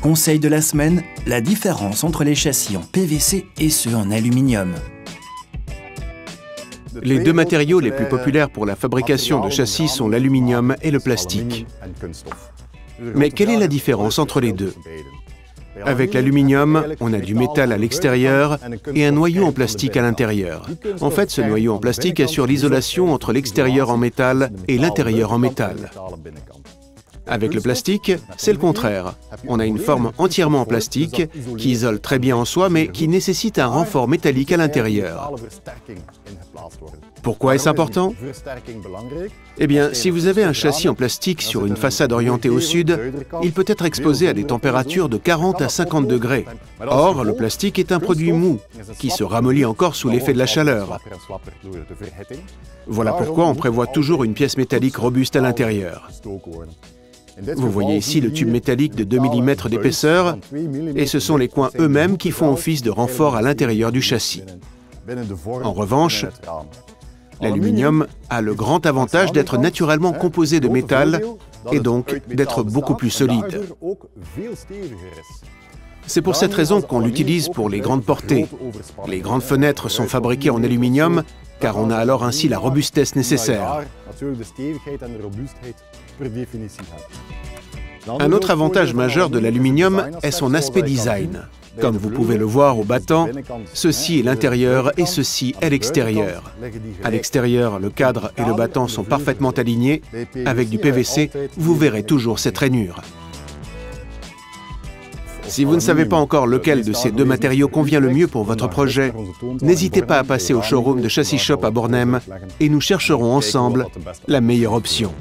Conseil de la semaine, la différence entre les châssis en PVC et ceux en aluminium. Les deux matériaux les plus populaires pour la fabrication de châssis sont l'aluminium et le plastique. Mais quelle est la différence entre les deux? Avec l'aluminium, on a du métal à l'extérieur et un noyau en plastique à l'intérieur. En fait, ce noyau en plastique assure l'isolation entre l'extérieur en métal et l'intérieur en métal. Avec le plastique, c'est le contraire. On a une forme entièrement en plastique qui isole très bien en soi, mais qui nécessite un renfort métallique à l'intérieur. Pourquoi est-ce important? Eh bien, si vous avez un châssis en plastique sur une façade orientée au sud, il peut être exposé à des températures de 40 à 50 degrés. Or, le plastique est un produit mou, qui se ramollit encore sous l'effet de la chaleur. Voilà pourquoi on prévoit toujours une pièce métallique robuste à l'intérieur. Vous voyez ici le tube métallique de 2 mm d'épaisseur, et ce sont les coins eux-mêmes qui font office de renfort à l'intérieur du châssis. En revanche, l'aluminium a le grand avantage d'être naturellement composé de métal et donc d'être beaucoup plus solide. C'est pour cette raison qu'on l'utilise pour les grandes portées. Les grandes fenêtres sont fabriquées en aluminium, car on a alors ainsi la robustesse nécessaire. Un autre avantage majeur de l'aluminium est son aspect design. Comme vous pouvez le voir au battant, ceci est l'intérieur et ceci est l'extérieur. À l'extérieur, le cadre et le battant sont parfaitement alignés. Avec du PVC, vous verrez toujours cette rainure. Si vous ne savez pas encore lequel de ces deux matériaux convient le mieux pour votre projet, n'hésitez pas à passer au showroom de Chassis Shop à Bornem et nous chercherons ensemble la meilleure option.